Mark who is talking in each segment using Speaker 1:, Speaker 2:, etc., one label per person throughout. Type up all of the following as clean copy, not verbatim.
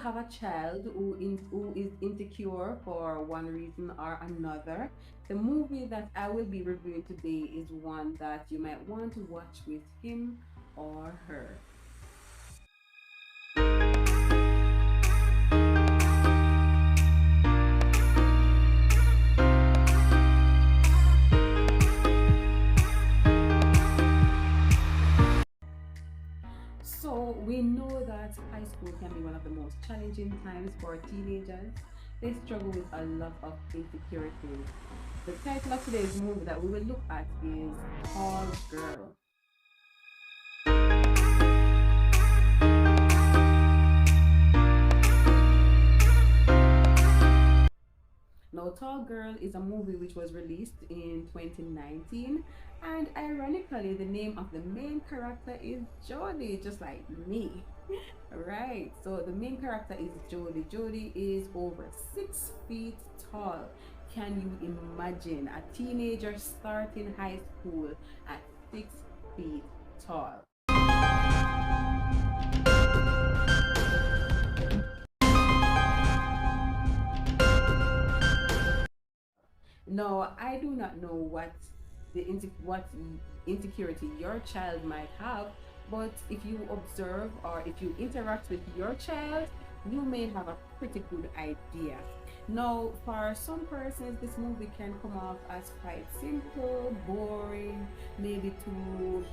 Speaker 1: have a child who is insecure for one reason or another, the movie that I will be reviewing today is one that you might want to watch with him or her. So we know that high school can be one of the most challenging times for teenagers. They struggle with a lot of insecurities. The title of today's movie that we will look at is Tall Girl. Now, Tall Girl is a movie which was released in 2019, and ironically, the name of the main character is Jodie, just like me. Right, so the main character is Jodie. Jodie is over 6 feet tall. Can you imagine a teenager starting high school at 6 feet tall? No, I do not know what insecurity your child might have, but if you observe or if you interact with your child, you may have a pretty good idea. Now, for some persons, this movie can come off as quite simple, boring, maybe too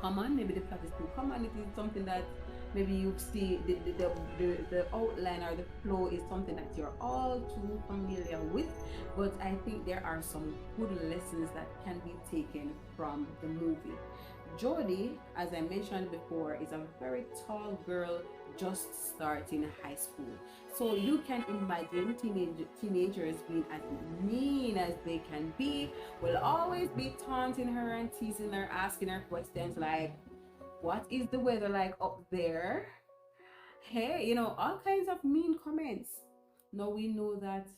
Speaker 1: common. Maybe the plot is too common. It is something that maybe you see the outline or the flow is something that you're all too familiar with. But I think there are some good lessons that can be taken from the movie. Jodie, as I mentioned before, is a very tall girl just starting high school. So you can imagine teenagers being as mean as they can be, will always be taunting her and teasing her, asking her questions like, what is the weather like up there? Hey, all kinds of mean comments. Now we know that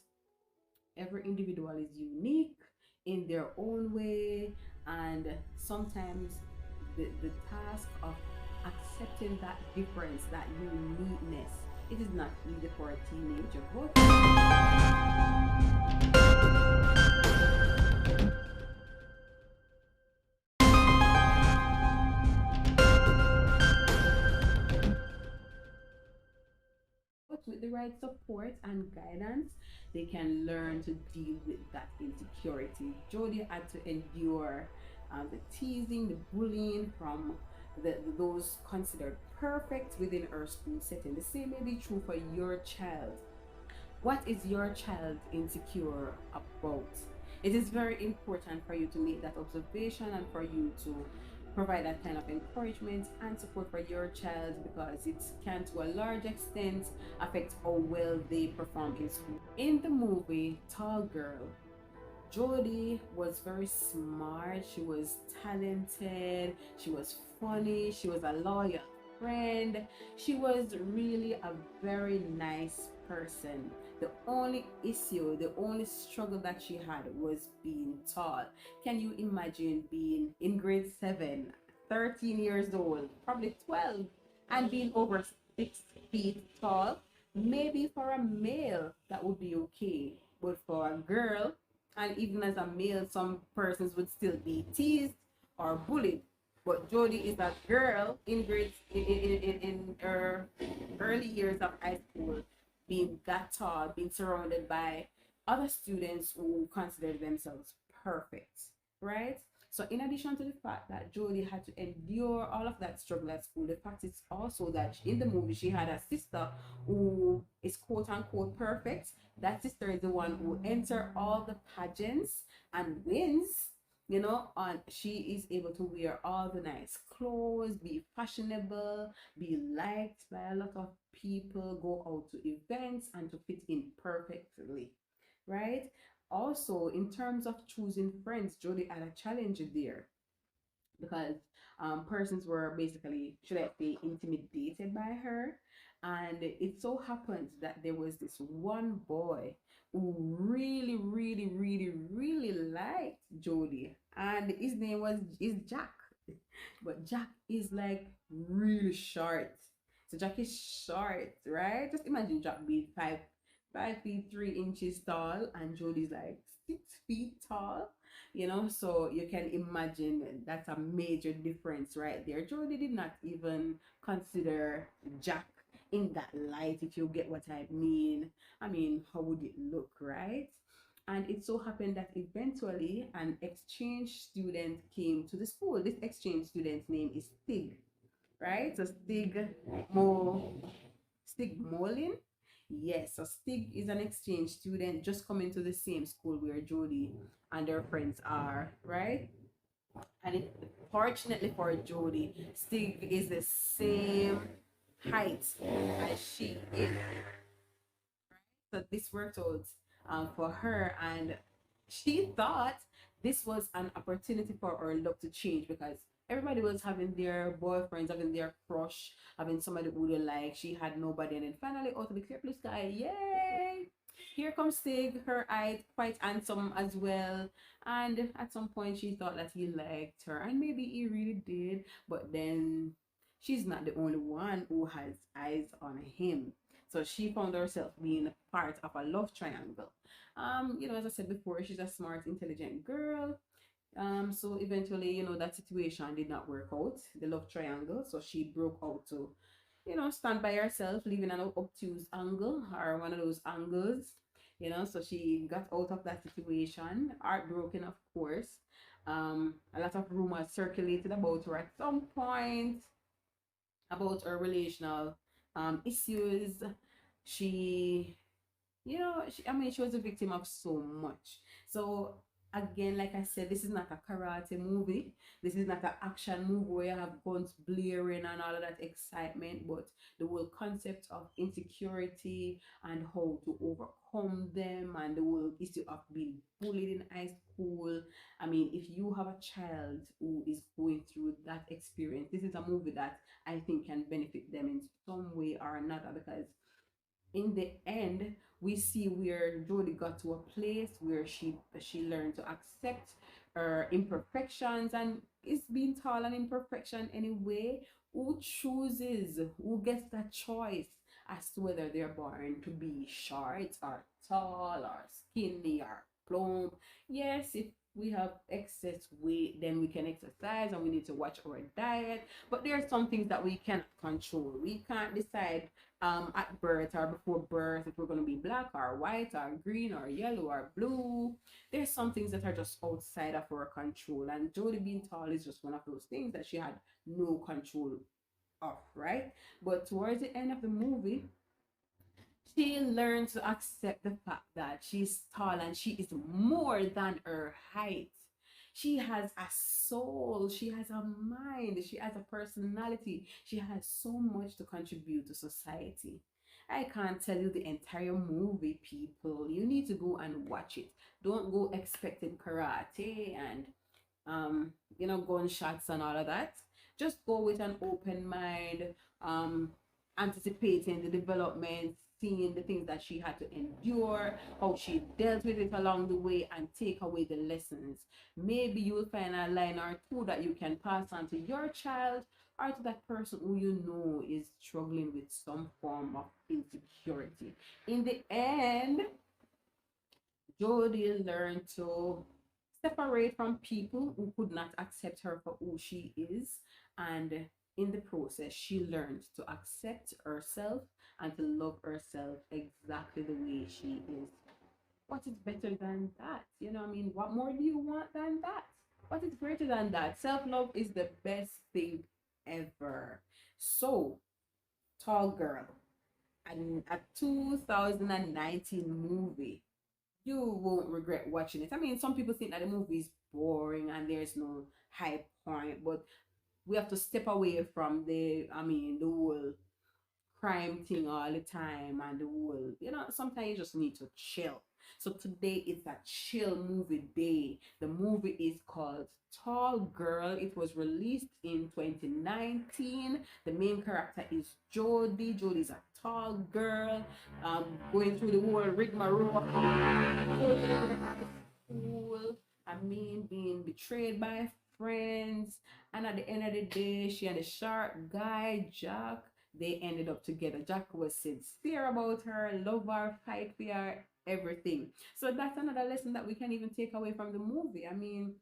Speaker 1: every individual is unique in their own way, and sometimes the task of accepting that difference, that uniqueness, it is not easy for a teenager, but with the right support and guidance, they can learn to deal with that insecurity. Jodie had to endure the teasing, the bullying from those considered perfect within her school setting. The same may be true for your child. What is your child insecure about? It is very important for you to make that observation and for you to provide that kind of encouragement and support for your child, because it can to a large extent affect how well they perform in school. In the movie Tall Girl, Jodie was very smart, she was talented, she was funny, she was a loyal friend, she was really a very nice person. The only issue, the only struggle that she had was being tall. Can you imagine being in grade 7, 13 years old, probably 12, and being over 6 feet tall? Maybe for a male that would be okay, but for a girl, and even as a male, some persons would still be teased or bullied. But Jodie is a girl in grades in her early years of high school, being that tall, being surrounded by other students who consider themselves perfect, right? So in addition to the fact that Jodie had to endure all of that struggle at school, the fact is also that in the movie she had a sister who is quote unquote perfect. That sister is the one who enters all the pageants and wins. And she is able to wear all the nice clothes, be fashionable, be liked by a lot of people, go out to events and to fit in perfectly, right? Also, in terms of choosing friends, Jodie had a challenge there, because persons were basically, should I say, intimidated by her. And it so happens that there was this one boy who really, really, really, really liked Jodie, and his name is Jack. But Jack is like really short. So Jack is short, right? Just imagine Jack being 5 feet 3 inches tall, and Jodie's like 6 feet tall. So you can imagine that's a major difference right there. Jodie did not even consider Jack in that light, if you get what I mean. I mean, how would it look, right? And it so happened that eventually an exchange student came to the school. This exchange student's name is Stig, right? So Stig Molin. Yes, so Stig is an exchange student just coming to the same school where Jodie and her friends are, right? And fortunately for Jodie, Stig is the same height as she is. So this worked out for her, and she thought this was an opportunity for her luck to change, because everybody was having their boyfriends, having their crush, having somebody who they like. She had nobody, and then finally, out of the clear blue sky, yay! Here comes Stig, her eye quite handsome as well. And at some point, she thought that he liked her, and maybe he really did. But then, she's not the only one who has eyes on him. So she found herself being part of a love triangle. As I said before, she's a smart, intelligent girl. So eventually, that situation did not work out, the love triangle. So she broke out to, stand by herself, leaving an obtuse angle, or one of those angles. So she got out of that situation, heartbroken, of course. A lot of rumors circulated about her at some point, about her relational issues. She, she was a victim of so much. So again, like I said, this is not a karate movie. This is not an action movie where you have guns blaring and all of that excitement, but the whole concept of insecurity and how to overcome them, and the whole issue of being bullied in high school. I mean, if you have a child who is going through that experience, this is a movie that I think can benefit them in some way or another, because in the end, we see where Jodie got to a place where she learned to accept her imperfections, and is being tall an imperfection anyway. Who chooses? Who gets that choice as to whether they're born to be short or tall or skinny or plump? Yes, if we have excess weight, then we can exercise and we need to watch our diet. But there are some things that we can't control. We can't decide at birth or before birth if we're going to be black or white or green or yellow or blue. There's some things that are just outside of our control, and Jodie being tall is just one of those things that she had no control of, right? But towards the end of the movie, she learned to accept the fact that she's tall and she is more than her height. She has a soul, she has a mind, she has a personality, she has so much to contribute to society. I can't tell you the entire movie, people. You need to go and watch it. Don't go expecting karate and gunshots and all of that. Just go with an open mind, anticipating the development, seeing the things that she had to endure, how she dealt with it along the way, and take away the lessons. Maybe you will find a line or two that you can pass on to your child, or to that person who you know is struggling with some form of insecurity. In the end, Jodie learned to separate from people who could not accept her for who she is, and in the process, she learned to accept herself and to love herself exactly the way she is. What is better than that? What more do you want than that? What is greater than that? Self love is the best thing ever. So, Tall Girl, and a 2019 movie, you won't regret watching it. I mean, some people think that the movie is boring and there's no high point, but we have to step away from the whole crime thing all the time, and the whole, sometimes you just need to chill. So today it's a chill movie day. The movie is called Tall Girl. It was released in 2019. The main character is Jodie. Jodie's a tall girl, going through the whole rigmarole of school. Being betrayed by friends, and at the end of the day, she and the sharp guy Jack, they ended up together. Jack was sincere about her, love her, fight for her, everything. So that's another lesson that we can even take away from the movie. I mean,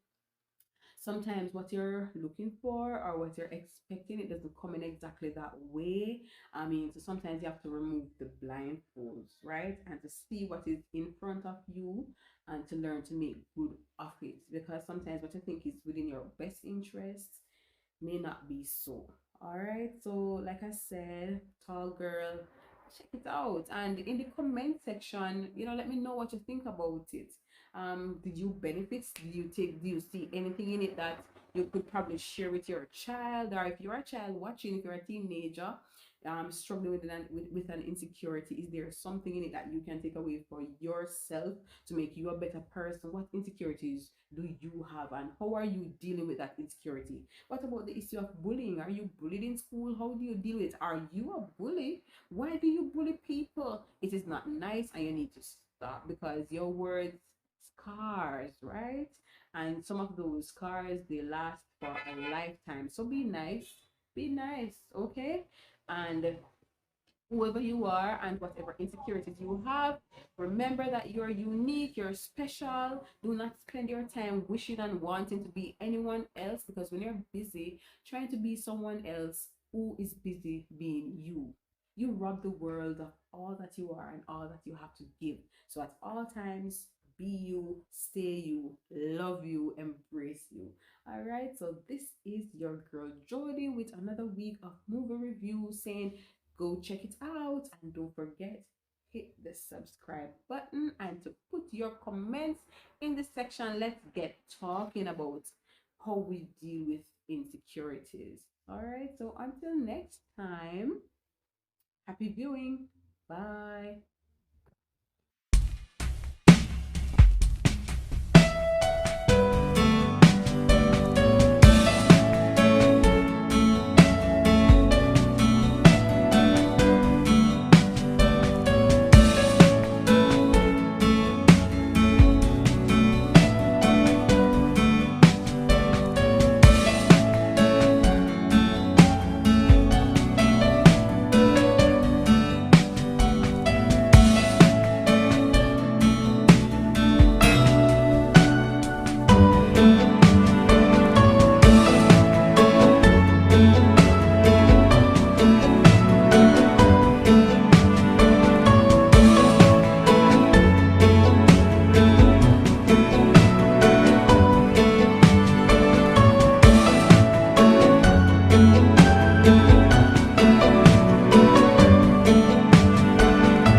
Speaker 1: sometimes what you're looking for or what you're expecting, it doesn't come in exactly that way. I mean, so sometimes you have to remove the blindfolds, right, and to see what is in front of you and to learn to make good of it, because sometimes what you think is within your best interest may not be so. All right, so like I said, Tall Girl, check it out, and in the comment section, let me know what you think about it. Did you benefit? Do you see anything in it that you could probably share with your child? Or if you're a child watching, if you're a teenager struggling with an insecurity, is there something in it that you can take away for yourself to make you a better person? What insecurities do you have, and how are you dealing with that insecurity? What about the issue of bullying? Are you bullied in school? How do you deal with it? Are you a bully? Why do you bully people? It is not nice, and you need to stop, because your words scars, right? And some of those scars, they last for a lifetime. So be nice, okay? And whoever you are and whatever insecurities you have, remember that you're unique, you're special. Do not spend your time wishing and wanting to be anyone else, because when you're busy trying to be someone else who is busy being you, you rob the world of all that you are and all that you have to give. So at all times, be you, stay you, love you, embrace you. All right, so this is your girl Jody with another week of movie review, saying go check it out, and don't forget, hit the subscribe button and to put your comments in the section. Let's get talking about how we deal with insecurities. All right, so until next time, happy viewing. Bye.